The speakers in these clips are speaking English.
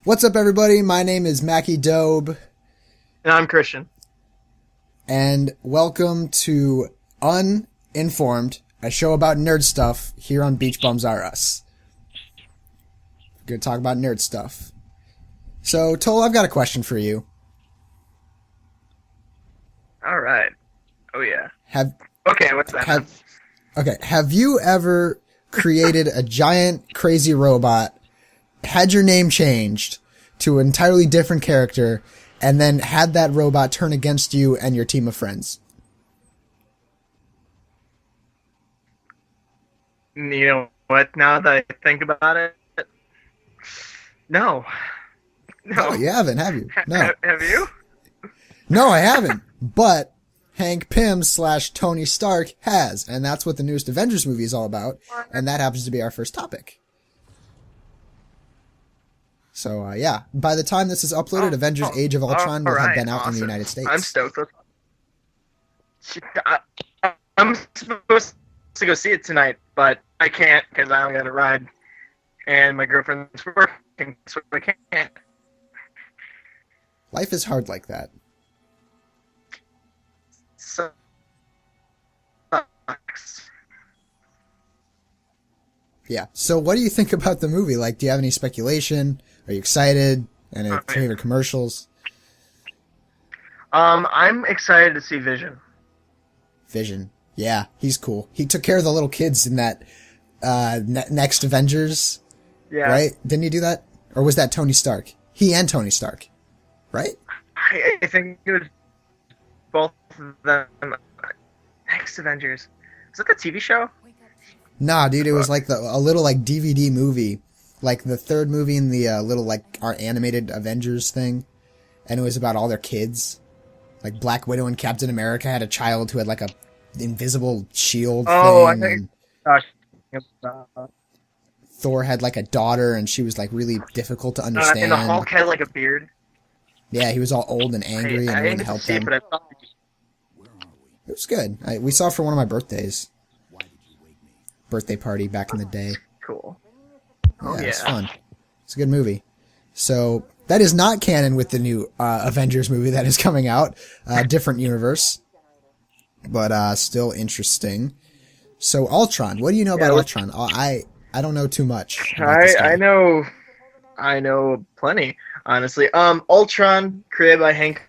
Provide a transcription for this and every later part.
What's up, everybody? My name is Mackie Dobe. And I'm Christian. And welcome to Uninformed, a show about nerd stuff here on Beach Bums R Us. We're going to talk about nerd stuff. So, Toll, I've got a question for you. All right. Oh, yeah. Okay, what's that? Have you ever created a giant, crazy robot, had your name changed to an entirely different character, and then had that robot turn against you and your team of friends? You know what? Now that I think about it, no. No, you haven't, have you? No. Have you? No, I haven't. But Hank Pym / Tony Stark has, and that's what the newest Avengers movie is all about, and that happens to be our first topic. So, yeah. By the time this is uploaded, Avengers Age of Ultron will have been out in the United States. I'm stoked. I'm supposed to go see it tonight, but I can't because I only got a ride, and my girlfriend's working, so I can't. Life is hard like that. Sucks. Yeah. So what do you think about the movie? Like, do you have any speculation? Are you excited? Any favorite commercials? I'm excited to see Vision. Vision. Yeah, he's cool. He took care of the little kids in that next Avengers. Yeah. Right? Didn't he do that? Or was that Tony Stark? He and Tony Stark. Right? I think it was both of them. Next Avengers. Is that the TV show? Nah, dude, it was like a little like DVD movie. Like the third movie in the little like our animated Avengers thing. And it was about all their kids. Like Black Widow and Captain America had a child who had like a invisible shield thing. I think. Thor had like a daughter and she was like really difficult to understand. And the Hulk had like a beard. Yeah, he was all old and angry and wouldn't help them. It was good. We saw it for one of my birthdays. Birthday party back in the day. Cool. Yeah, it's fun. It's a good movie. So that is not canon with the new Avengers movie that is coming out. Different universe, but still interesting. So Ultron, what do you know about Ultron? I don't know too much. I know plenty, honestly. Ultron, created by Hank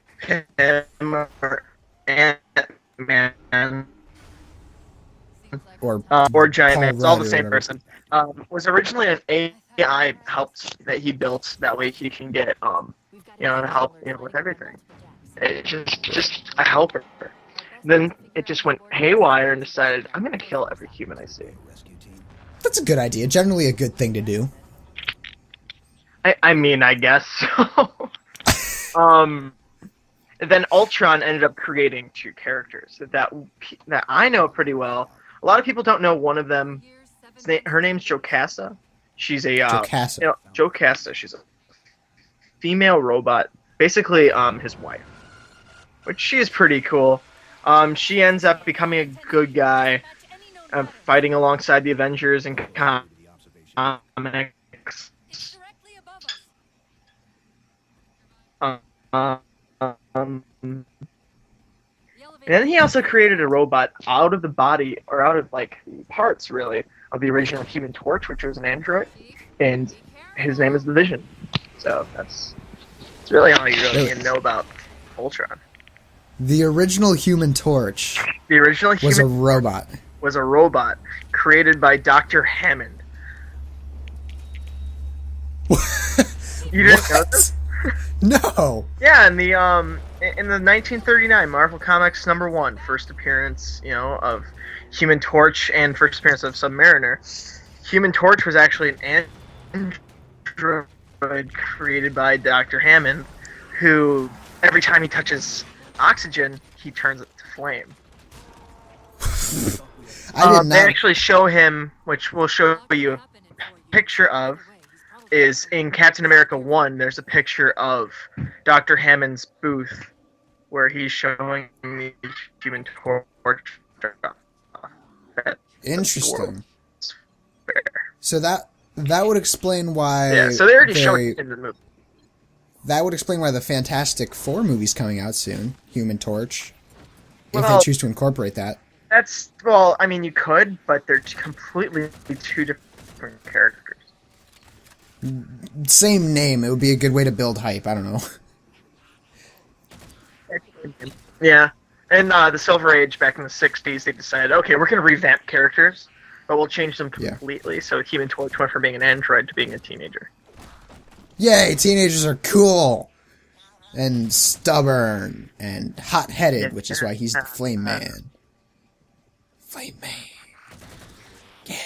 Pym or Ant-Man. Or Giant Paul Man. It's all Rudd the or same whatever. person. Was originally an AI helped that he built. That way he can get help with everything. It's just a helper. Then it just went haywire and decided I'm gonna kill every human I see. That's a good idea. Generally a good thing to do. I mean, I guess so. Then Ultron ended up creating two characters that I know pretty well. A lot of people don't know one of them. Her name's Jocasta. She's a Jocasta. She's a female robot, basically his wife, which she is pretty cool. She ends up becoming a good guy, fighting alongside the Avengers and comics. And then he also created a robot out of the body, or out of like parts really, of the original Human Torch, which was an android, and his name is the Vision. So that's really all you really need to know about Ultron. The original Human Torch was a robot. Was a robot created by Dr. Hammond. You didn't know this? No. Yeah, in the 1939 Marvel Comics #1, first appearance, of Human Torch and first appearance of Submariner. Human Torch was actually an android created by Dr. Hammond, who every time he touches oxygen, he turns it to flame. They actually show him, which we'll show you a picture of, is in Captain America 1, there's a picture of Dr. Hammond's booth where he's showing the Human Torch. Interesting. So that would explain why. Yeah, so they already showed it in the movie. that would explain why the Fantastic Four movie's coming out soon. Human Torch. If Well, they choose to incorporate that. Well, I mean, you could, but they're completely two different characters. Same name. It would be a good way to build hype. I don't know. Yeah. And the Silver Age back in the 60s, they decided, okay, we're going to revamp characters, but we'll change them completely. Yeah. So Human Torch went from being an android to being a teenager. Yay, teenagers are cool! And stubborn and hot-headed, which is why he's the Flame Man. Flame Man. Yeah.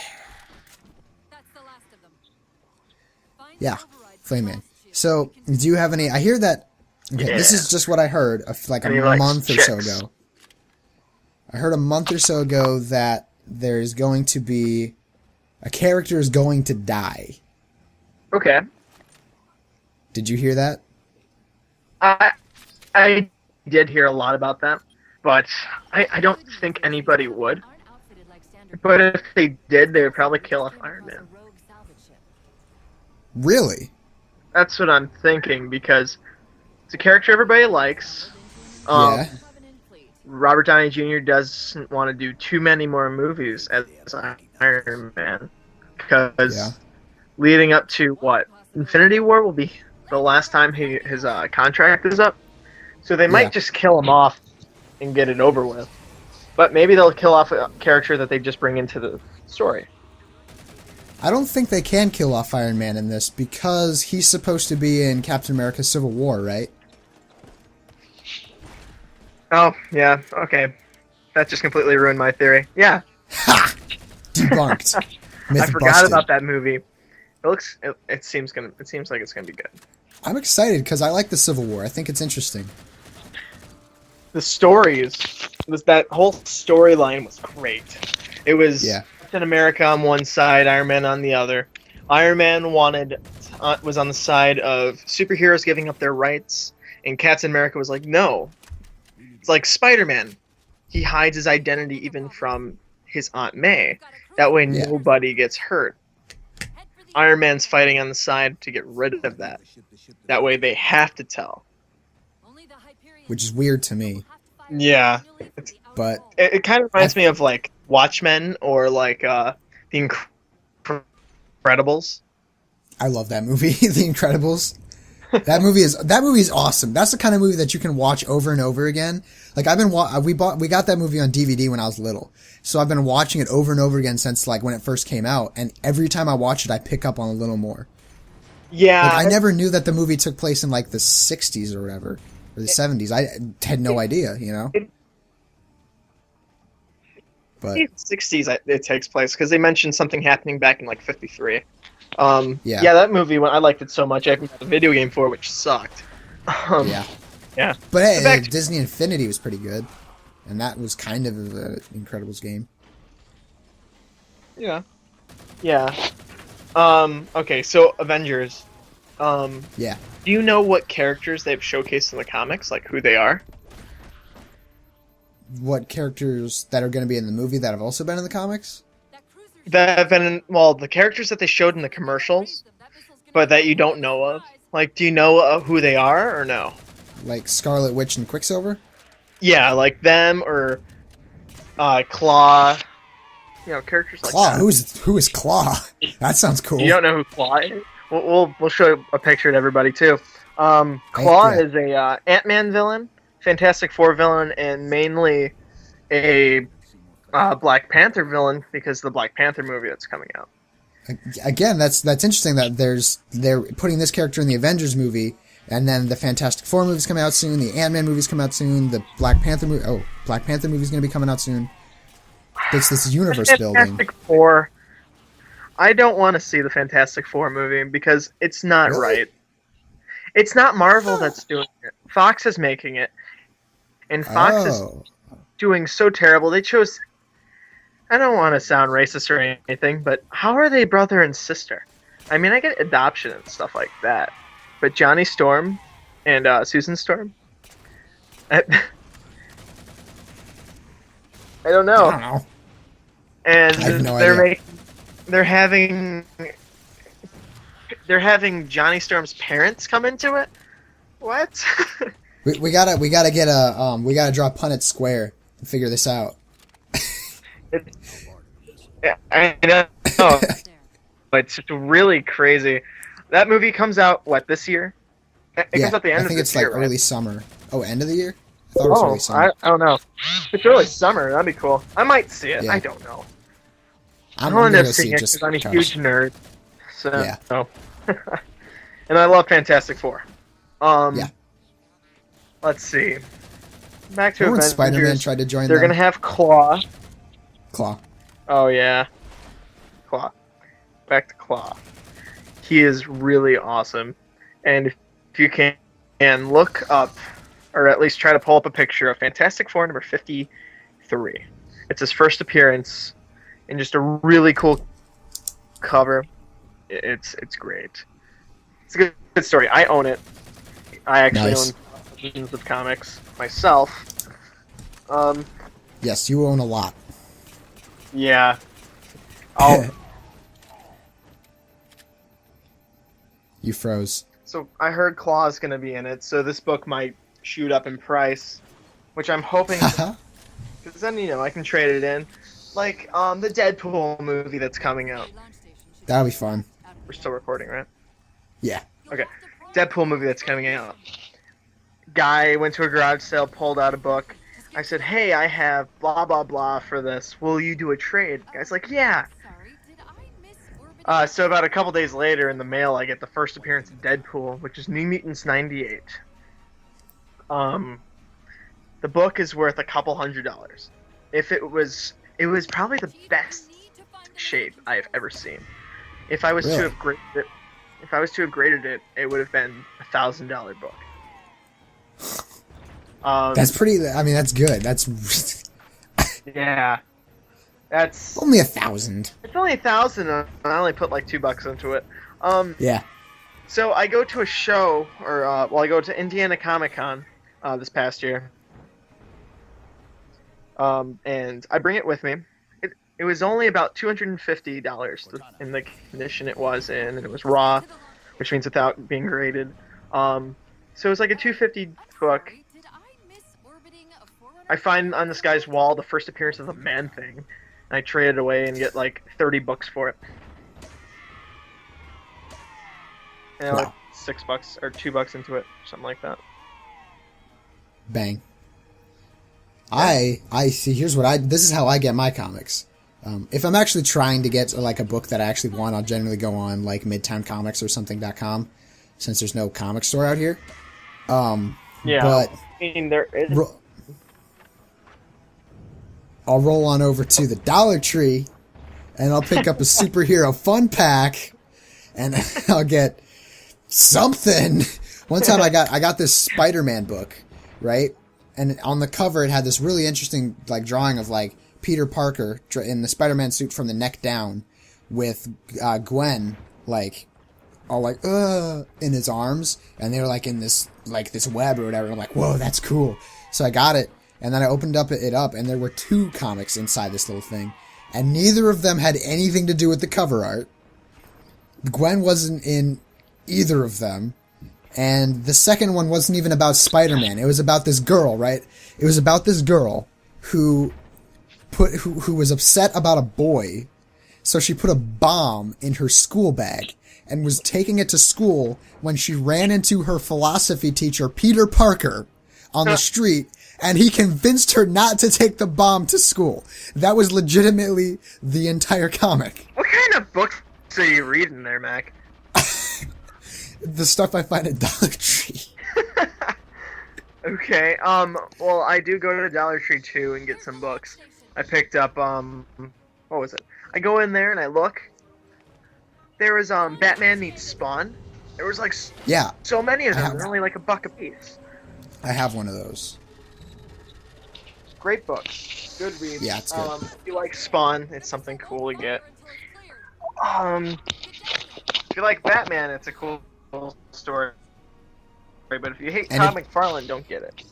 Yeah, Flame Man. So, do you have any... I hear that... Okay, this is just what I heard like a month or so ago. I heard a month or so ago that there's going to be... A character is going to die. Okay. Did you hear that? I did hear a lot about that, but I don't think anybody would. But if they did, they would probably kill off Iron Man. Really? That's what I'm thinking, because it's a character everybody likes. Yeah. Robert Downey Jr. doesn't want to do too many more movies as Iron Man, because leading up to what? Infinity War will be the last time his contract is up. So they might just kill him off and get it over with. But maybe they'll kill off a character that they just bring into the story. I don't think they can kill off Iron Man in this because he's supposed to be in Captain America Civil War, right? Oh, yeah, okay. That just completely ruined my theory. Yeah. Ha! Debunked. I forgot about that movie. It seems like it's gonna be good. I'm excited because I like the Civil War. I think it's interesting. The stories, that whole storyline was great. It was Captain America on one side, Iron Man on the other. Iron Man was on the side of superheroes giving up their rights, and Captain America was like, no. It's like Spider-Man. He hides his identity even from his Aunt May. That way nobody gets hurt. Iron Man's fighting on the side to get rid of that. That way they have to tell. Which is weird to me. Yeah. But it kind of reminds me of like Watchmen or like The Incredibles. I love that movie, The Incredibles. That movie is awesome. That's the kind of movie that you can watch over and over again. Like we got that movie on DVD when I was little. So I've been watching it over and over again since like when it first came out, and every time I watch it I pick up on a little more. Yeah. Like, I never knew that the movie took place in like the 60s or whatever, or the 70s. I had no idea, you know. But 60s it takes place because they mentioned something happening back in like 53. That movie, I liked it so much I got the video game for it, which sucked. Yeah. But hey, Disney Infinity was pretty good, and that was kind of an Incredibles game. Yeah. Okay, so Avengers. Do you know what characters they've showcased in the comics, like who they are? What characters that are going to be in the movie that have also been in the comics? That have been the characters that they showed in the commercials, but that you don't know of. Like, do you know who they are or no? Like Scarlet Witch and Quicksilver? Yeah, like them or Claw. You know, characters like Claw. that. Who is Claw? That sounds cool. You don't know who Claw is? We'll show a picture to everybody too. Claw is a Ant-Man villain, Fantastic Four villain, and mainly a Black Panther villain because of the Black Panther movie that's coming out. Again, that's interesting that they're putting this character in the Avengers movie, and then the Fantastic Four movie's coming out soon, the Ant-Man movie's coming out soon, the Black Panther movie's going to be coming out soon. It's this universe building. Fantastic Four. I don't want to see the Fantastic Four movie because it's not right. It's not Marvel that's doing it. Fox is making it, and Fox is doing so terrible. They chose. I don't want to sound racist or anything, but how are they brother and sister? I mean, I get adoption and stuff like that, but Johnny Storm and Susan Storm. I don't know. I don't know. And I have no idea. They're having Johnny Storm's parents come into it. What? We gotta get a we gotta draw Punnett Square and figure this out. Yeah, I know. It's just really crazy. That movie comes out this year? It comes out the end of this year. I think it's like early summer. Oh, end of the year? I thought it was early summer. I don't know. If it's early summer, that'd be cool. I might see it. Yeah. I don't know. I'm gonna end up seeing it because I'm a huge nerd. So, yeah. And I love Fantastic Four. Yeah. Let's see. Back to Remember when Avengers. Spider-Man tried to join They're them? gonna have Claw. Claw. Oh yeah. Claw. Back to Claw. He is really awesome. And if you can look up, or at least try to pull up a picture of Fantastic Four number 53. It's his first appearance, and just a really cool cover. It's great. It's a good story. I own it. I actually own versions of comics myself. Yes, you own a lot. Yeah. You froze. So I heard Claw's gonna be in it, so this book might shoot up in price, which I'm hoping. Because then I can trade it in, like the Deadpool movie that's coming out. That'll be fun. We're still recording, right? Yeah. Okay. Deadpool movie that's coming out. Guy went to a garage sale, pulled out a book. I said, "Hey, I have blah blah blah for this. Will you do a trade?" Guy's like, "Yeah." So about a couple days later, in the mail, I get the first appearance of Deadpool, which is New Mutants '98. The book is worth a couple $100. It was probably the best shape I have ever seen. If I was to have graded it, it would have been a $1,000 book. That's pretty. I mean, that's good. That's yeah. That's only 1,000. It's only 1,000, and I only put like $2 into it. Yeah. So I go to a show, I go to Indiana Comic-Con this past year, and I bring it with me. It was only about $250 in the condition it was in, and it was raw, which means without being graded. So it was like a $250 book. I find on this guy's wall the first appearance of the Man-Thing, and I trade it away and get like $30 for it. And like $6 or $2 into it, something like that. Bang. I see. Here's what this is how I get my comics. If I'm actually trying to get like a book that I actually want, I'll generally go on like Midtown Comics or something.com, since there's no comic store out here. Yeah, but I mean, there is. I'll roll on over to the Dollar Tree, and I'll pick up a superhero fun pack, and I'll get something. One time I got this Spider-Man book, right? And on the cover it had this really interesting like drawing of like Peter Parker in the Spider-Man suit from the neck down, with Gwen like all like in his arms, and they were like in this web or whatever. And I'm like, whoa, that's cool. So I got it. And then I opened it up, and there were 2 comics inside this little thing. And neither of them had anything to do with the cover art. Gwen wasn't in either of them. And the second one wasn't even about Spider-Man. It was about this girl, right? It was about this girl who was upset about a boy. So she put a bomb in her school bag and was taking it to school when she ran into her philosophy teacher, Peter Parker, on the street. And he convinced her not to take the bomb to school. That was legitimately the entire comic. What kind of books are you reading there, Mac? The stuff I find at Dollar Tree. Okay, well, I do go to the Dollar Tree, too, and get some books. I picked up, what was it? I go in there and I look. There was, Batman Meets Spawn. There was, like, so many of them. They're only, like, $1 a piece. I have one of those. Great books. Good reads. Yeah, it's good. If you like Spawn, it's something cool to get. If you like Batman, it's a cool story. But if you hate Todd McFarlane, don't get it.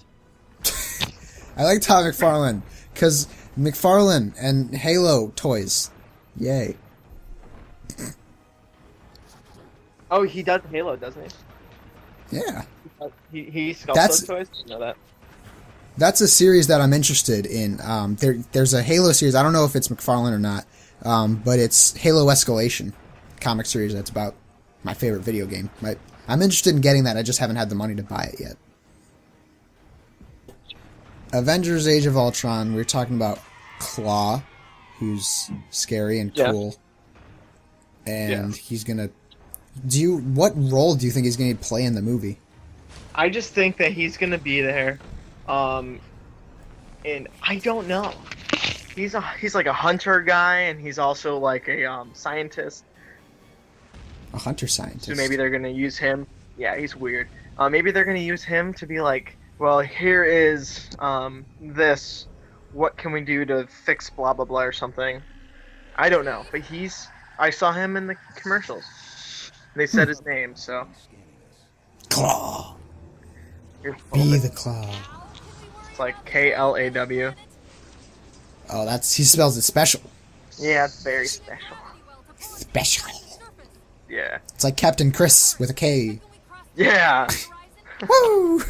I like Todd McFarlane, because McFarlane and Halo toys. Yay. Oh, he does Halo, doesn't he? Yeah. He sculpts those toys? I didn't know that. That's a series that I'm interested in. There's a Halo series. I don't know if it's McFarlane or not, but it's Halo Escalation comic series that's about my favorite video game. I'm interested in getting that. I just haven't had the money to buy it yet. Avengers Age of Ultron, we're talking about Claw, who's scary and cool. And he's going to... What role do you think he's going to play in the movie? I just think that he's going to be there. And I don't know. He's like a hunter guy, and he's also like a scientist. A hunter scientist. So maybe they're going to use him. Yeah, he's weird. Maybe they're going to use him to be like, well, here is this. What can we do to fix blah blah blah or something? I don't know, but I saw him in the commercials. They said his name, so. Claw. Be the Claw. It's like Klaw. Oh, he spells it special. Yeah, it's very special. Special. Yeah. It's like Captain Chris with a K. Yeah. Woo!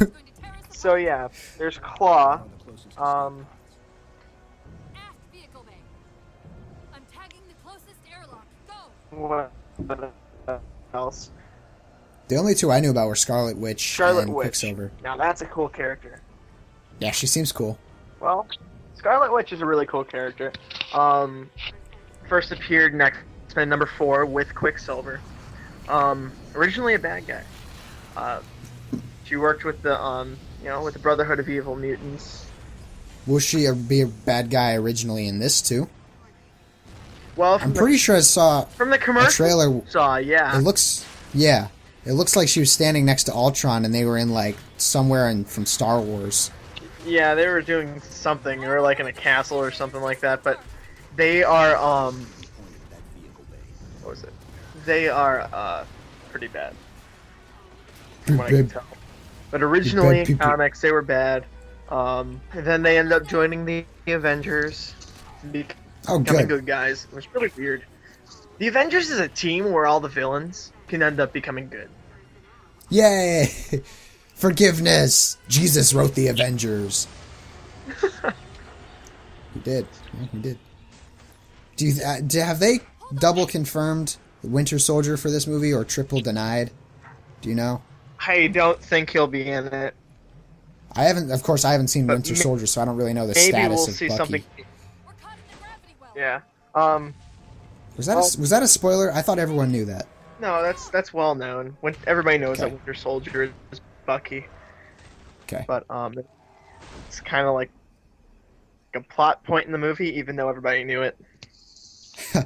So yeah, there's Claw. What else? The only two I knew about were Scarlet Witch and Quicksilver. Now that's a cool character. Yeah, she seems cool. Well, Scarlet Witch is a really cool character. First appeared in X-Men #4 with Quicksilver. Originally a bad guy. She worked with the with the Brotherhood of Evil Mutants. Will she be a bad guy originally in this too? Well, I'm pretty sure I saw from the commercial. A trailer. Yeah. It looks like she was standing next to Ultron, and they were in like somewhere from Star Wars. Yeah, they were doing something. They were like in a castle or something like that. But they are what was it? They are pretty bad. From what I can tell. But originally in comics, they were bad. And then they ended up joining the Avengers, becoming good guys. It was really weird. The Avengers is a team where all the villains can end up becoming good. Yay! Forgiveness! Jesus wrote the Avengers. He did. Yeah, he did. Have they double confirmed the Winter Soldier for this movie or triple denied? Do you know? I don't think he'll be in it. Of course, I haven't seen Winter Soldier, so I don't really know the status of Bucky. Something. Yeah. Was that a spoiler? I thought everyone knew that. No, that's well known. Everybody knows that Winter Soldier is Bucky. Okay. But it's kind of like a plot point in the movie, even though everybody knew it.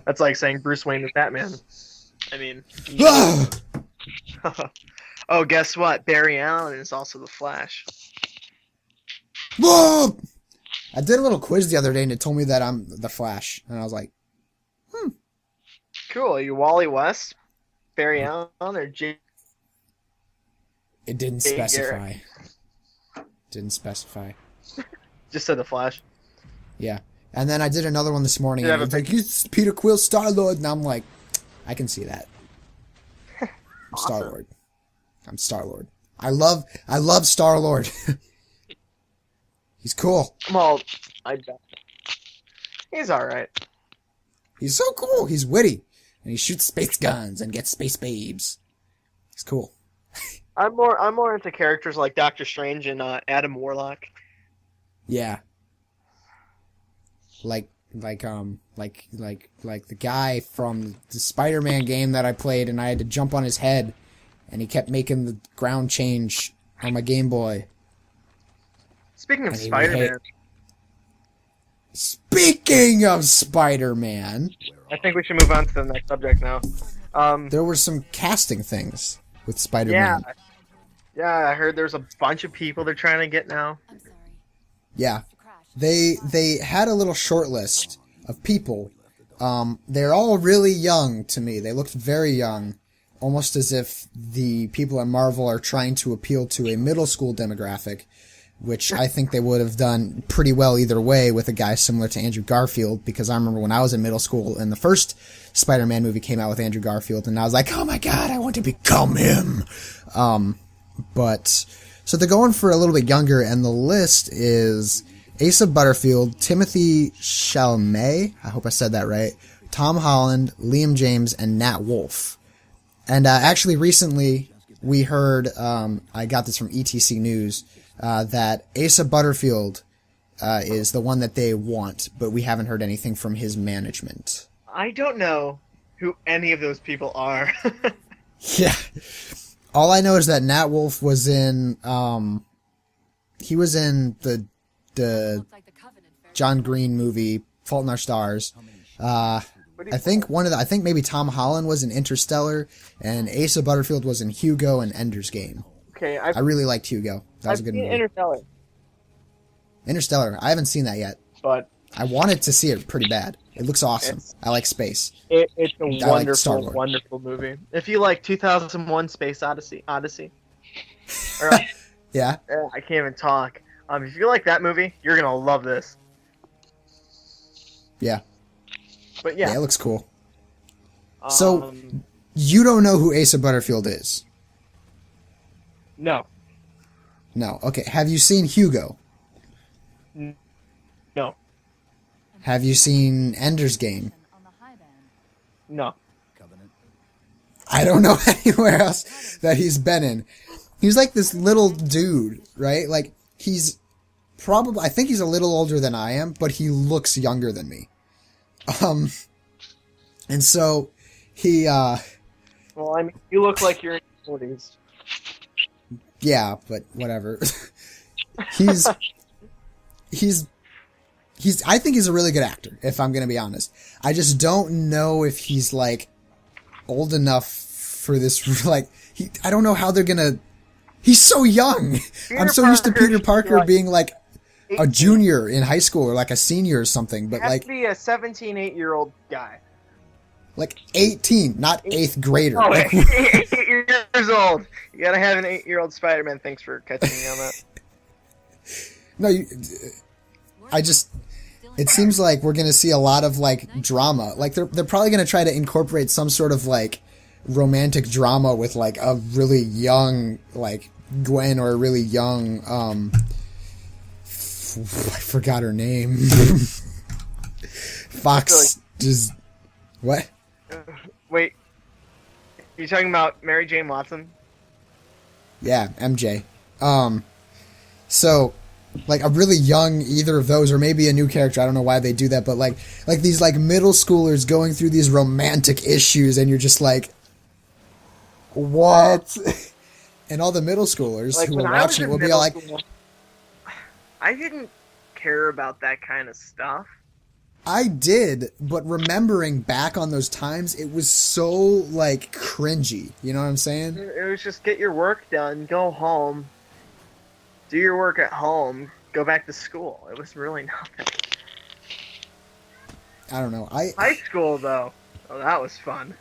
That's like saying Bruce Wayne is Batman. I mean. Oh, guess what? Barry Allen is also the Flash. Whoa! I did a little quiz the other day, and it told me that I'm the Flash, and I was like, Cool. Are you Wally West, Barry Allen, or Jay? It didn't specify. Didn't specify. Just said the Flash. Yeah. And then I did another one this morning, and it was like, he's Peter Quill, Star-Lord, and I'm like, I can see that. I'm Star-Lord. I'm Star-Lord. I love Star-Lord. He's cool. Well, I bet. He's alright. He's so cool. He's witty. And he shoots space guns and gets space babes. He's cool. I'm more into characters like Doctor Strange and Adam Warlock. Yeah. Like the guy from the Spider-Man game that I played, and I had to jump on his head, and he kept making the ground change on my Game Boy. Speaking of Spider-Man. Speaking of Spider-Man. I think we should move on to the next subject now. There were some casting things with Spider-Man. Yeah, I heard there's a bunch of people they're trying to get now. Yeah. They had a little short list of people. They're all really young to me. They looked very young. Almost as if the people at Marvel are trying to appeal to a middle school demographic, which I think they would have done pretty well either way with a guy similar to Andrew Garfield, because I remember when I was in middle school and the first Spider-Man movie came out with Andrew Garfield, and I was like, oh my god, I want to become him. But so they're going for a little bit younger, and the list is Asa Butterfield, Timothy Chalamet, I hope I said that right, Tom Holland, Liam James, and Nat Wolff. And actually recently we heard, I got this from ETC News, that Asa Butterfield is the one that they want, but we haven't heard anything from his management. I don't know who any of those people are. Yeah. All I know is that Nat Wolff was in, he was in the John Green movie, Fault in Our I think I think maybe Tom Holland was in Interstellar, and Asa Butterfield was in Hugo and Ender's Game. Okay, I really liked Hugo. That was a good movie. Interstellar. Interstellar. I haven't seen that yet, but I wanted to see it pretty bad. It looks awesome. I like space. It's a wonderful, wonderful movie. If you like 2001: Space Odyssey, or, yeah, I can't even talk. If you like that movie, you're gonna love this. Yeah. But yeah, it looks cool. So you don't know who Asa Butterfield is? No. No. Okay. Have you seen Hugo? No. Have you seen Ender's Game? No. I don't know anywhere else that he's been in. He's like this little dude, right? Like, he's probably, I think he's a little older than I am, but he looks younger than me. And so he, well, I mean, you look like you're in your 40s. Yeah, but whatever. I think he's a really good actor, if I'm gonna be honest. I just don't know if he's, like, old enough for this, like, I don't know how they're gonna, he's so young! I'm so used to Peter Parker being, like, 18. A junior in high school, or, like, a senior or something, but, like... to be a 8-year-old guy. Like, 18, not 8th grader. Oh, like, 8 years old! You gotta have an 8-year-old Spider-Man, thanks for catching me on that. No, it seems like we're gonna see a lot of, like, drama. Like, they're probably gonna try to incorporate some sort of, like, romantic drama with, like, a really young, like, Gwen, or a really young, I forgot her name. Fox, just, what? Wait, you talking about Mary Jane Watson? Yeah, MJ. So, like, a really young either of those, or maybe a new character. I don't know why they do that, but like these, like, middle schoolers going through these romantic issues, and you're just like, what? And all the middle schoolers, like, who are watching it will be all like, I didn't care about that kind of stuff. I did, but remembering back on those times, it was so, like, cringy. You know what I'm saying? It was just get your work done, go home, do your work at home, go back to school. It was really nothing. I don't know. High school, though. Oh, that was fun.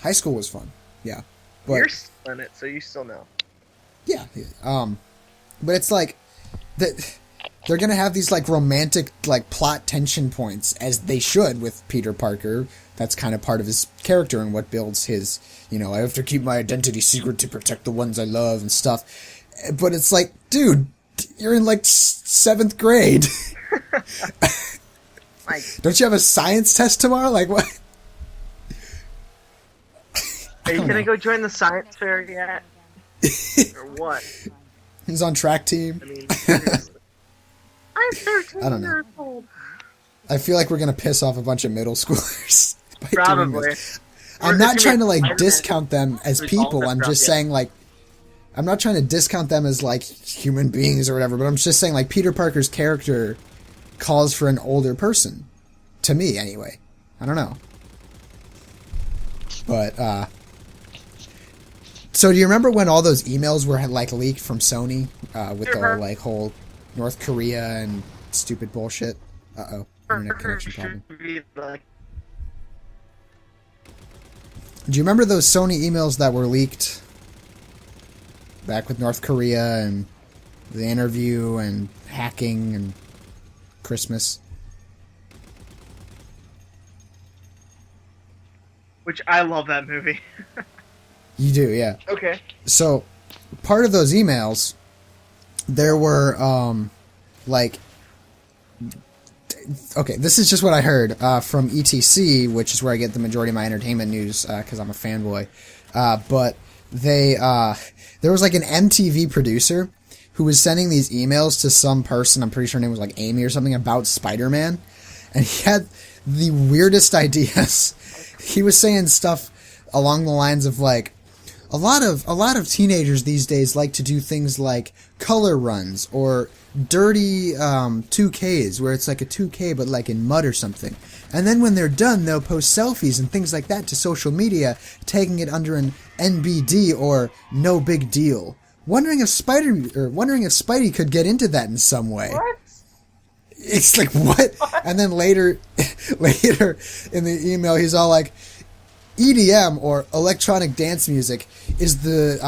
High school was fun. Yeah. But, you're still in it, so you still know. Yeah. But it's like that. They're gonna have these, like, romantic, like, plot tension points, as they should with Peter Parker. That's kind of part of his character and what builds his, you know, I have to keep my identity secret to protect the ones I love and stuff. But it's like, dude, you're in, like, 7th grade. Don't you have a science test tomorrow? Like, what? Are you gonna go join the science fair yet? Or what? He's on track team. I mean, seriously. I'm 13 I don't know. years old. I feel like we're gonna piss off a bunch of middle schoolers by Probably. doing this. I'm not trying to, like, discount them as people. I'm just saying, like, I'm not trying to discount them as, like, human beings or whatever, but I'm just saying, like, Peter Parker's character calls for an older person. To me, anyway. I don't know. But, so do you remember when all those emails were, like, leaked from Sony, with the, like, whole North Korea and stupid bullshit? Uh-oh. Internet connection problem. Do you remember those Sony emails that were leaked back with North Korea and the interview and hacking and Christmas? Which I love that movie. You do, yeah. Okay. So, part of those emails, there were, okay, this is just what I heard from ETC, which is where I get the majority of my entertainment news because I'm a fanboy. But there was like an MTV producer who was sending these emails to some person, I'm pretty sure her name was like Amy or something, about Spider-Man. And he had the weirdest ideas. He was saying stuff along the lines of like, a lot of teenagers these days like to do things like color runs or dirty 2Ks, where it's like a 2K but like in mud or something. And then when they're done, they'll post selfies and things like that to social media, tagging it under an NBD or no big deal. Wondering if Spidey could get into that in some way. What? It's like, what? And then later in the email, he's all like, EDM, or electronic dance music, is the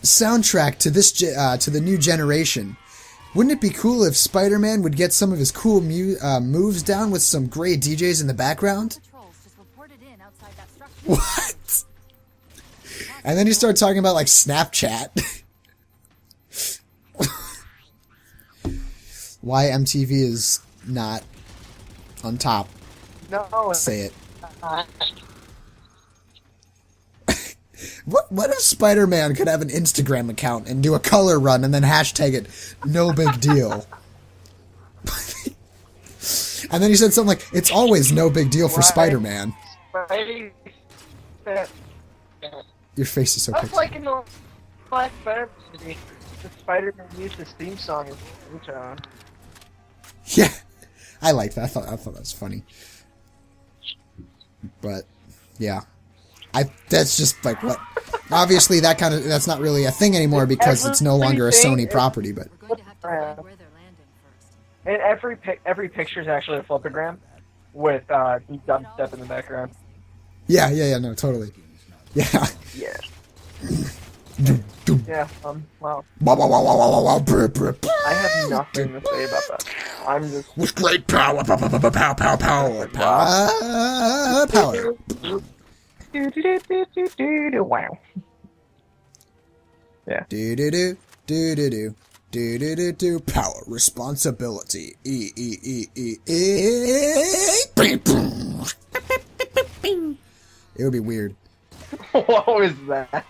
soundtrack to this to the new generation. Wouldn't it be cool if Spider-Man would get some of his cool moves down with some great DJs in the background? What? And then he started talking about like Snapchat. Why MTV is not on top. No. Say it. What if Spider-Man could have an Instagram account and do a color run and then hashtag it no big deal? And then he said something like, it's always no big deal for Spider-Man. Your face is so That's pixelated. like in the Black Fantasy. The Spider-Man used his theme song in the Yeah, I like that. I thought that was funny. But yeah, that's just like what. Obviously, that's not really a thing anymore because it's no longer a Sony property. But and every picture is actually a photogram with dubstep in the background. Yeah, no, totally. Yeah. Yeah. Yeah. Wow. I have nothing to say about that. I'm just with great power, power. Wow. Yeah. Do power responsibility. It would be weird. What was that?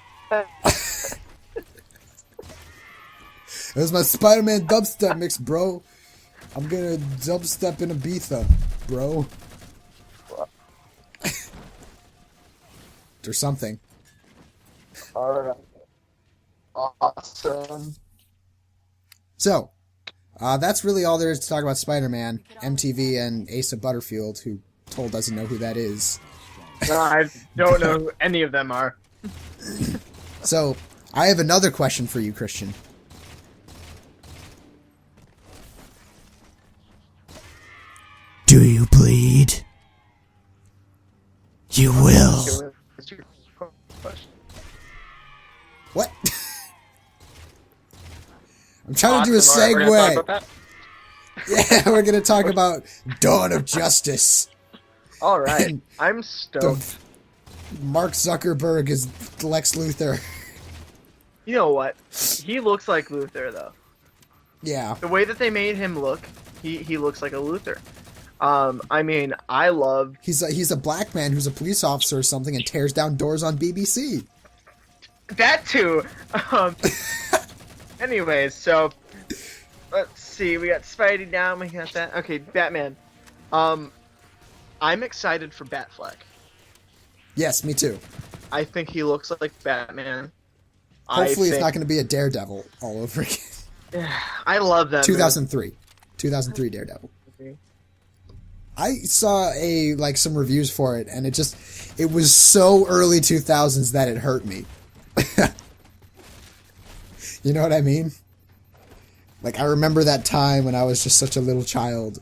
It was my Spider-Man dubstep mix, bro. I'm gonna dubstep in Ibiza, bro. Or something. Alright. Awesome. So, that's really all there is to talk about Spider-Man. MTV and Asa Butterfield, who Toll doesn't know who that is. No, I don't know who any of them are. So, I have another question for you, Christian. Do you bleed? You will. What? I'm trying to do a segue. Yeah, we're going to talk about Dawn of Justice. Alright, I'm stoked. Mark Zuckerberg is Lex Luthor. You know what? He looks like Luthor, though. Yeah. The way that they made him look, he looks like a Luthor. I mean, I love... He's a black man who's a police officer or something and tears down doors on BBC. That too! Anyways, so... Let's see, we got Spidey down, we got that. Okay, Batman. I'm excited for Batfleck. Yes, me too. I think he looks like Batman. Hopefully it's not going to be a Daredevil all over again. I love that 2003. 2003 Daredevil. I saw some reviews for it, and it was so early 2000s that it hurt me. You know what I mean? Like, I remember that time when I was just such a little child,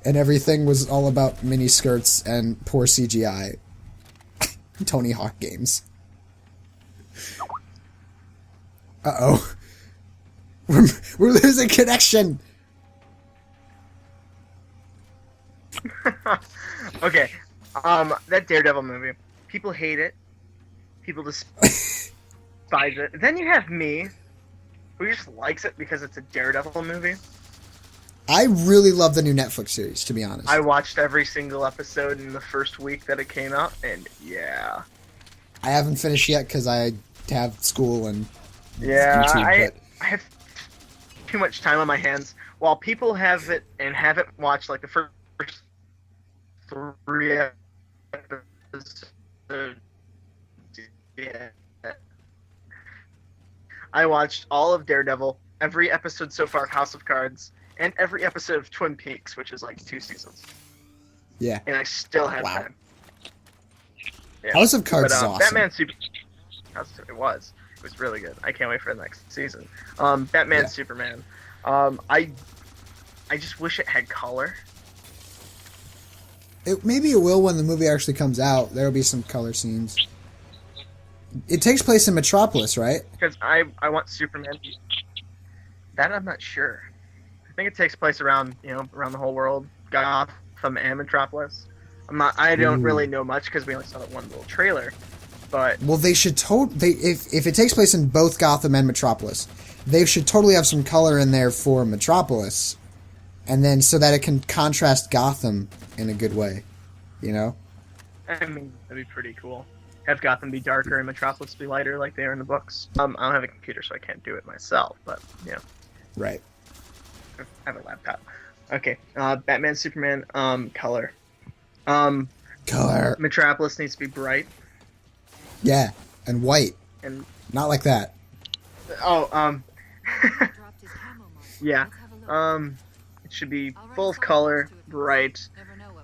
and everything was all about mini skirts and poor CGI. Tony Hawk games. Uh-oh. We're losing connection! Okay, that Daredevil movie. People hate it. People buys it. Then you have me, who just likes it because it's a Daredevil movie. I really love the new Netflix series, to be honest. I watched every single episode in the first week that it came out, and yeah. I haven't finished yet because I have school and yeah, YouTube, I have too much time on my hands. While people have it and haven't watched like the first 3 episodes, yeah. I watched all of Daredevil, every episode so far of House of Cards, and every episode of Twin Peaks, which is like 2 seasons. Yeah. And I still have time. Yeah. House of Cards is awesome. Batman Super... It was really good. I can't wait for the next season. Batman Superman. I just wish it had color. Maybe it will when the movie actually comes out. There will be some color scenes. It takes place in Metropolis, right? Because I want Superman. That I'm not sure. I think it takes place around the whole world, Gotham and Metropolis. I don't really know much because we only saw that one little trailer. But well, they should if it takes place in both Gotham and Metropolis, they should totally have some color in there for Metropolis, and then so that it can contrast Gotham in a good way, you know? I mean, that'd be pretty cool. Have Gotham be darker and Metropolis be lighter like they are in the books. I don't have a computer, so I can't do it myself, but, Right. I have a laptop. Okay, Batman, Superman, color. Color. Metropolis needs to be bright. Yeah, and white. And not like that. Oh, yeah. It should be full of color, bright.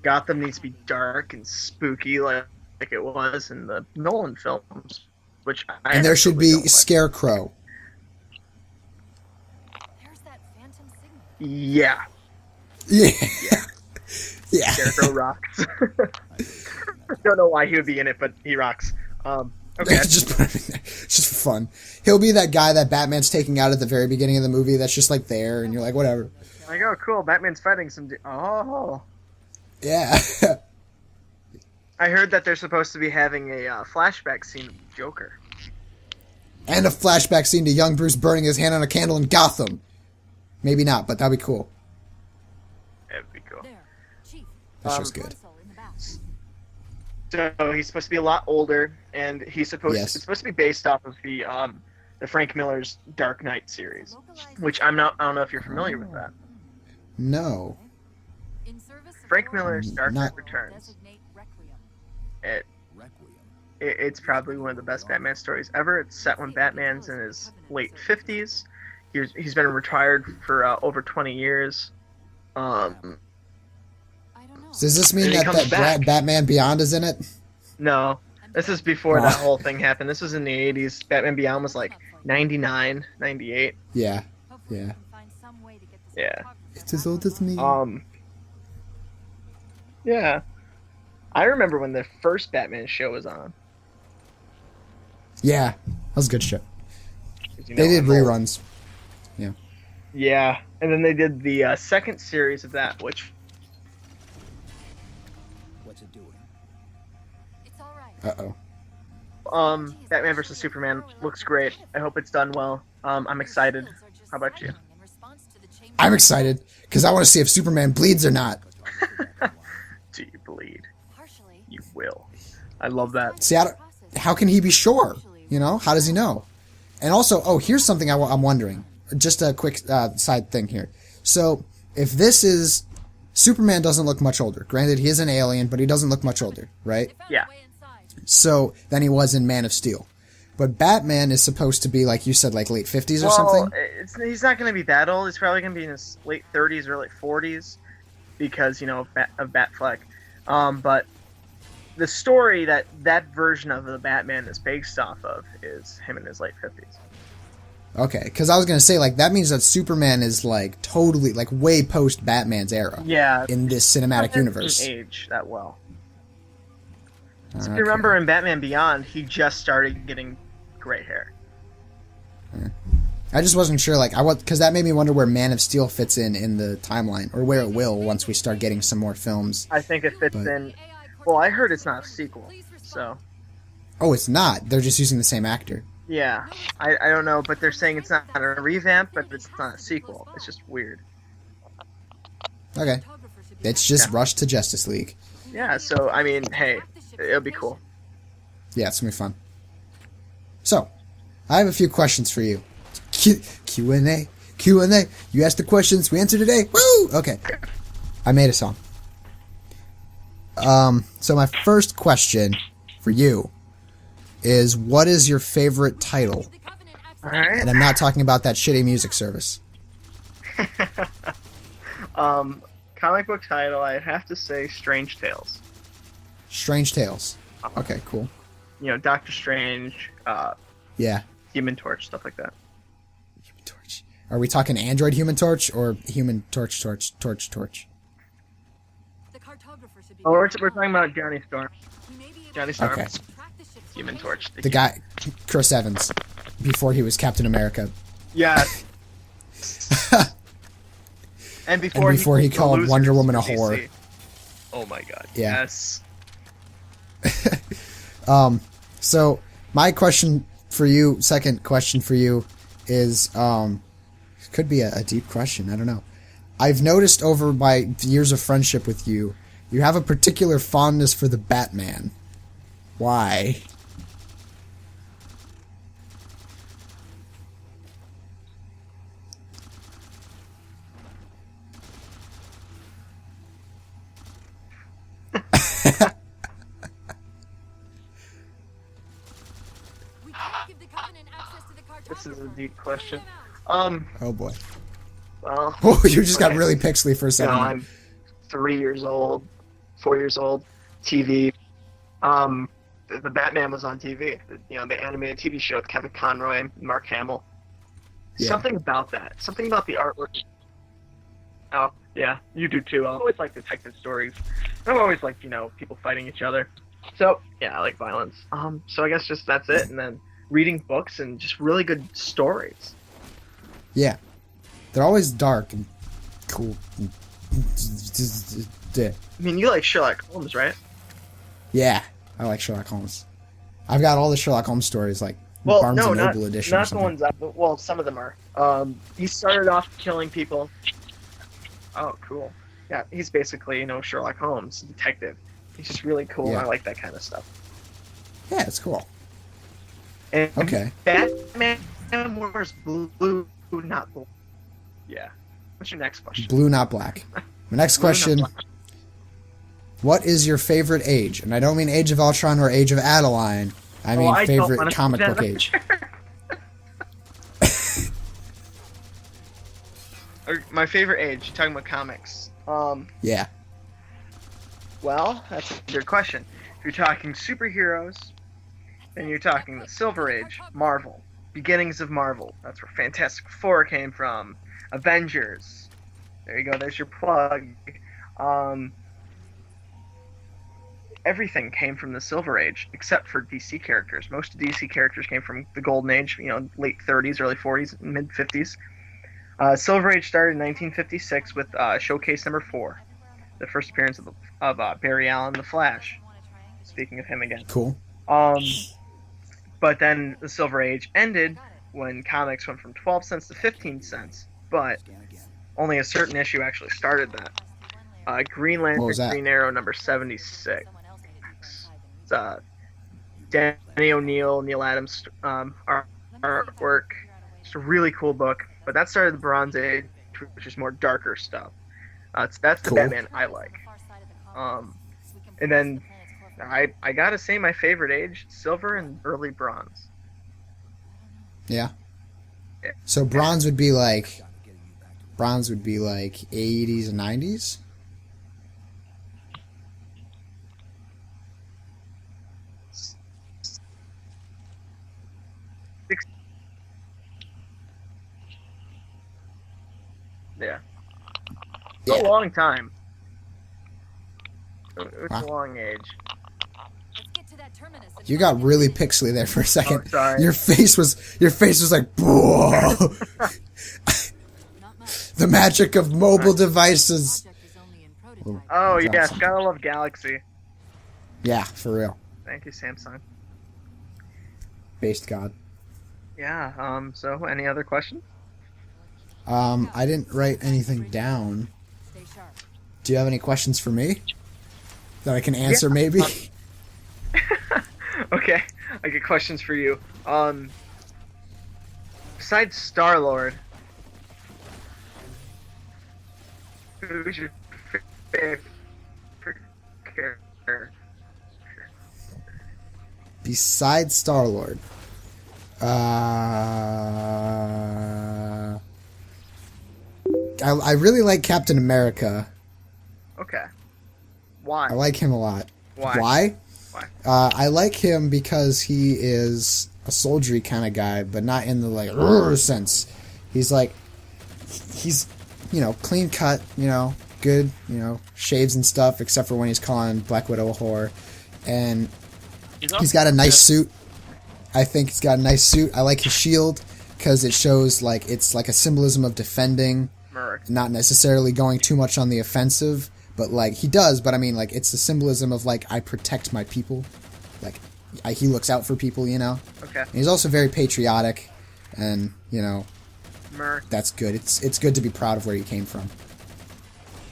Gotham needs to be dark and spooky like it was in the Nolan films, which and there should be Scarecrow. Yeah. Yeah. Yeah. Scarecrow rocks. I don't know why he would be in it, but he rocks. Okay. Just put him in there. Just for fun. He'll be that guy that Batman's taking out at the very beginning of the movie that's just like there, and you're like, whatever. Like, oh, cool, Batman's fighting some... Oh. Yeah. I heard that they're supposed to be having a flashback scene of Joker. And a flashback scene to young Bruce burning his hand on a candle in Gotham. Maybe not, but that'd be cool. That'd be cool. That's just good. So he's supposed to be a lot older, and it's supposed to be based off of the Frank Miller's Dark Knight series, which I don't know if you're familiar with that. No. Frank Miller's Dark Knight Returns. It's probably one of the best Batman stories ever. It's set when Batman's in his late 50s. He's been retired for over 20 years. Does this mean that Batman Beyond is in it? No. This is before that whole thing happened. This was in the 80s. Batman Beyond was like 99, 98. Yeah. Yeah. Yeah. It's as old as me. Yeah. I remember when the first Batman show was on. Yeah. That was a good show. They did reruns. Yeah. Yeah. And then they did the second series of that, which... What's it doing? It's all right. Uh-oh. Batman vs. Superman looks great. I hope it's done well. I'm excited. How about you? I'm excited, because I want to see if Superman bleeds or not. Do you bleed? You will. I love that. See, how can he be sure? You know, how does he know? And also, here's something I'm wondering. Just a quick side thing here. So, if this is... Superman doesn't look much older. Granted, he is an alien, but he doesn't look much older, right? Yeah. So, than he was in Man of Steel. But Batman is supposed to be, like you said, like late 50s or something? He's not going to be that old. He's probably going to be in his late 30s or late 40s because, of Batfleck. But the story that version of the Batman is based off of is him in his late 50s. Okay, because I was going to say, like, that means that Superman is, like, totally, like, way post-Batman's era. Yeah. In this cinematic universe. Doesn't age that well. So if you remember in Batman Beyond, he just started getting gray hair. I just wasn't sure, like, because that made me wonder where Man of Steel fits in the timeline, or where it will once we start getting some more films. I think it fits in. Well, I heard it's not a sequel, so. Oh, it's not. They're just using the same actor. Yeah, I don't know, but they're saying it's not a revamp, but it's not a sequel. It's just weird. Okay. It's just Rush to Justice League. Yeah, so, I mean, hey, it'll be cool. Yeah, it's going to be fun. So, I have a few questions for you. Q&A. Q&A. You asked the questions, we answer today. Woo! Okay. I made a song. So my first question for you is, what is your favorite title? Alright. And I'm not talking about that shitty music service. Comic book title, I'd have to say Strange Tales. Strange Tales. Okay, cool. You know, Doctor Strange, Yeah. Human Torch, stuff like that. Human Torch. Are we talking Android Human Torch or Human Torch? Oh, we're talking about Johnny Storm. Johnny Storm. Okay. Human Torch. The guy, Chris Evans, before he was Captain America. Yeah. And before he called Wonder Woman a whore. Oh my god. Yeah. Yes. So my question for you, second question for you is, could be a deep question. I don't know. I've noticed over my years of friendship with you, you have a particular fondness for the Batman. Why? This is a deep question. Oh boy. Well. Oh, you just got really pixely for a second. You know, I'm 3 years old, 4 years old. TV. The Batman was on TV. You know, the animated TV show with Kevin Conroy and Mark Hamill. Yeah. Something about that. Something about the artwork. Oh, yeah, you do too. I always like detective stories. I've always liked, you know, people fighting each other. So, yeah, I like violence. So I guess just that's it. And then reading books and just really good stories. Yeah. They're always dark and cool. I mean, you like Sherlock Holmes, right? Yeah, I like Sherlock Holmes. I've got all the Sherlock Holmes stories, like Barnes and Noble edition or not the something. ones. Well, some of them are. He started off killing people. Oh, cool. Yeah, he's basically, you know, Sherlock Holmes, detective. He's just really cool. Yeah. I like that kind of stuff. Yeah, it's cool. And Okay. Batman wears blue, not blue. Yeah. What's your next question? Blue, not black. My next Blue, question: not black. what is your favorite age? And I don't mean Age of Ultron or Age of Adeline. I mean I don't favorite wanna comic say book that. age. My favorite age. Talking about comics. Yeah. Well, that's a good question. If you're talking superheroes, then you're talking the Silver Age, Marvel, beginnings of Marvel. That's where Fantastic Four came from. Avengers. There you go. There's your plug. Everything came from the Silver Age, except for DC characters. Most of DC characters came from the Golden Age, you know, late 30s, early 40s, mid 50s. Silver Age started in 1956 with Showcase number 4, the first appearance of Barry Allen, the Flash. Speaking of him again. Cool. But then the Silver Age ended when comics went from 12 cents to 15 cents, but only a certain issue actually started that. Green Lantern, Green Arrow number 76. It's Danny O'Neill, Neil Adams artwork. It's a really cool book, but that started the Bronze Age, which is more darker stuff. That's the Cool. Batman I like. And then I gotta say my favorite age, Silver and early Bronze. Yeah. So bronze would be like 80s and 90s. Yeah. Yeah. A long time. It's Wow. a long age. You got really pixely there for a second. Oh, sorry. Your face was like, whoa. The magic of mobile devices. Oh, That's yes, awesome. gotta love Galaxy. Yeah, for real. Thank you, Samsung. Based God. Yeah. So, any other questions? I didn't write anything down. Stay sharp. Do you have any questions for me that I can answer? Maybe. Okay. I get questions for you. Besides Star Lord, who's your favorite character? Besides Star Lord, I really like Captain America. Okay. Why? I like him a lot. Why? Why? I like him because he is a soldiery kind of guy, but not in the like "Rrr" sense. He's like, he's, clean cut, good, shaves and stuff, except for when he's calling Black Widow a whore. And he's got a nice suit. I think he's got a nice suit. I like his shield because it shows like it's like a symbolism of defending, not necessarily going too much on the offensive. But like he does, but I mean like it's the symbolism of like I protect my people, like he looks out for people, Okay. And he's also very patriotic, and Merc. that's good. It's good to be proud of where you came from.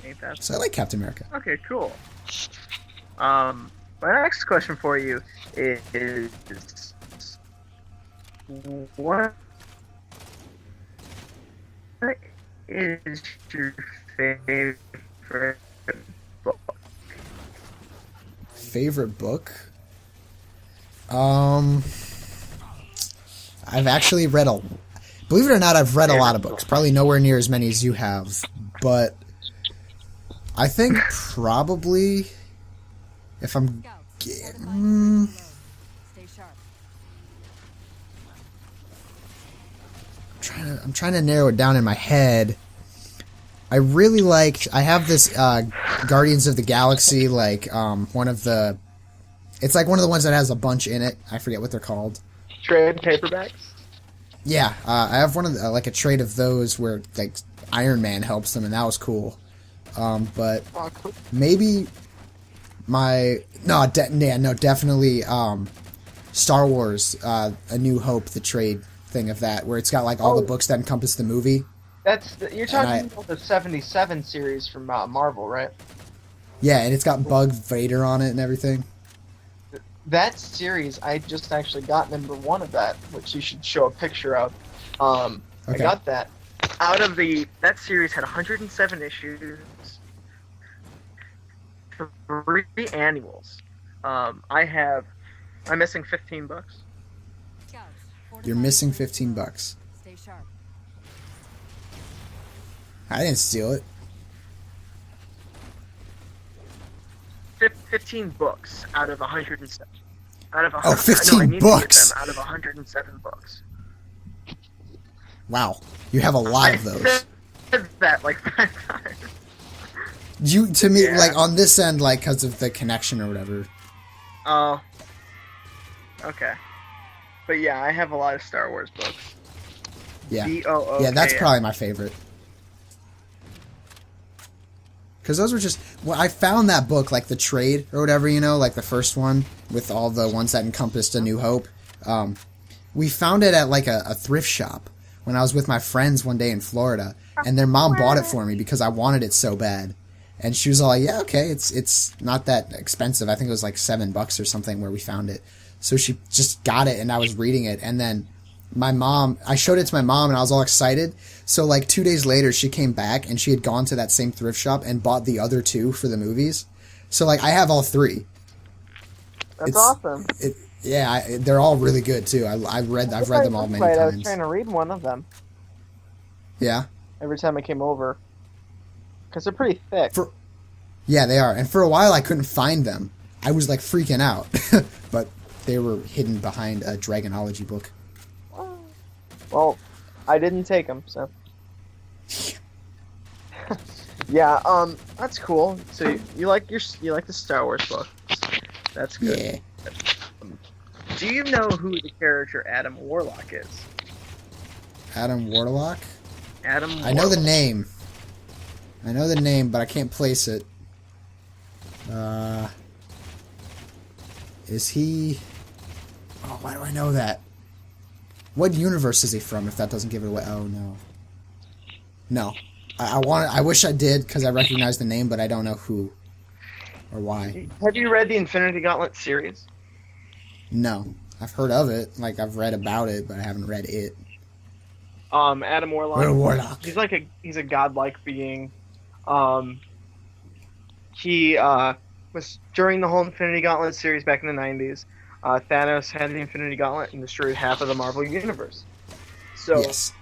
Ain't that? So I like Captain America. Okay, cool. My next question for you is what is your favorite book? Favorite book? I've actually read believe it or not, I've read a lot of books. Probably nowhere near as many as you have, but I think probably if I'm Stay sharp. I'm trying to narrow it down in my head. I really I have this Guardians of the Galaxy, like one of the, it's like one of the ones that has a bunch in it. I forget what they're called. Trade paperbacks? Yeah, I have one of the, like a trade of those where like Iron Man helps them, and that was cool. But maybe definitely Star Wars, A New Hope, the trade thing of that, where it's got like all the books that encompass the movie. You're talking about the 77 series from Marvel, right? Yeah, and it's got Bug Vader on it and everything. That series, I just actually got number 1 of that, which you should show a picture of. Okay. I got that. That series had 107 issues, 3 annuals. I'm missing 15 bucks. You're missing $15. Stay sharp. I didn't steal it. 15 books out of 107. 15 books! Out of 107 books. Wow, you have a lot of those. Said that like 5 times. To me, like on this end, like because of the connection or whatever. Oh. Okay. But yeah, I have a lot of Star Wars books. Yeah. B-O-O-K-S. Yeah, that's probably my favorite. Because those were just... Well, I found that book, like the trade or whatever, like the first one with all the ones that encompassed A New Hope. We found it at like a thrift shop when I was with my friends one day in Florida. And their mom bought it for me because I wanted it so bad. And she was all like, yeah, okay, it's not that expensive. I think it was like $7 or something where we found it. So she just got it and I was reading it. And then I showed it to my mom and I was all excited. So like 2 days later, she came back and she had gone to that same thrift shop and bought the other 2 for the movies. So like I have all 3. That's awesome. They're all really good too. I've read them all many times. I was trying to read one of them. Yeah. Every time I came over, because they're pretty thick. Yeah, they are. And for a while, I couldn't find them. I was like freaking out, but they were hidden behind a Dragonology book. Well, I didn't take them, so. Yeah, that's cool. So you like the Star Wars books? That's good. Yeah. Do you know who the character Adam Warlock is? Adam Warlock? Adam Warlock. I know the name. But I can't place it. Is he... Oh, why do I know that? What universe is he from? If that doesn't give it away. Oh no. No. I wish I did because I recognize the name, but I don't know who or why. Have you read the Infinity Gauntlet series? No. I've heard of it. Like, I've read about it, but I haven't read it. Adam Warlock. Warlock. He's a godlike being. He was during the whole Infinity Gauntlet series back in the 90s. Thanos had the Infinity Gauntlet and destroyed half of the Marvel universe. So, yes.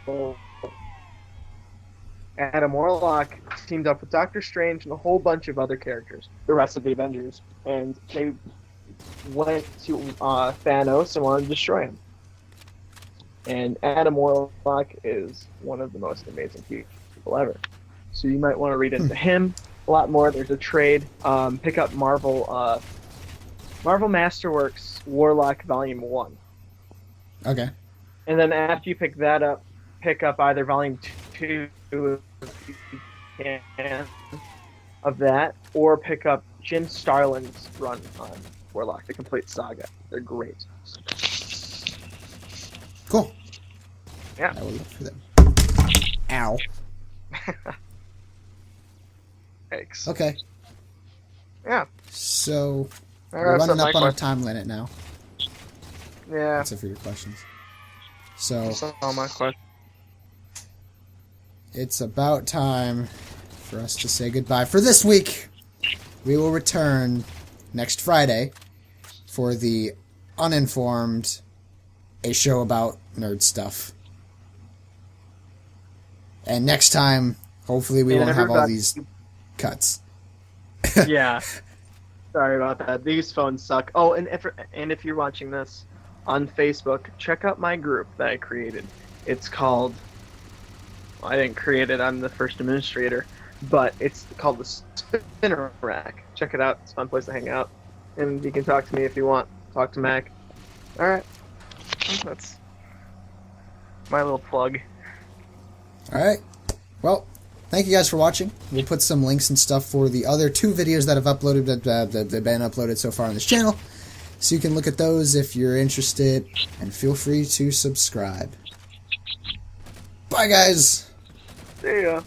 Adam Warlock teamed up with Doctor Strange and a whole bunch of other characters, the rest of the Avengers, and they went to Thanos and wanted to destroy him. And Adam Warlock is one of the most amazing people ever. So you might want to read into him a lot more. There's a trade. Pick up Marvel Masterworks Warlock Volume 1. Okay. And then after you pick that up, pick up either Volume 2 if you can of that, or pick up Jim Starlin's run on Warlock, the complete saga. They're great. Cool. Yeah. I will look for them. Ow. Thanks. Okay. Yeah. So, Alright, we're so running up my on a question. time limit now. Yeah. That's it for your questions. So, That's all my question. it's about time for us to say goodbye for this week. We will return next Friday for the Uninformed, a show about nerd stuff. And next time, hopefully we won't have all these cuts. Yeah. Sorry about that. These phones suck. Oh, and if you're watching this on Facebook, check out my group that I created. It's called... Well, I didn't create it. I'm the first administrator. But it's called the Spinner Rack. Check it out. It's a fun place to hang out. And you can talk to me if you want. Talk to Mack. Alright. That's my little plug. Alright. Well, thank you guys for watching. We'll put some links and stuff for the other 2 videos that have uploaded that have been uploaded so far on this channel. So you can look at those if you're interested. And feel free to subscribe. Bye, guys! See ya.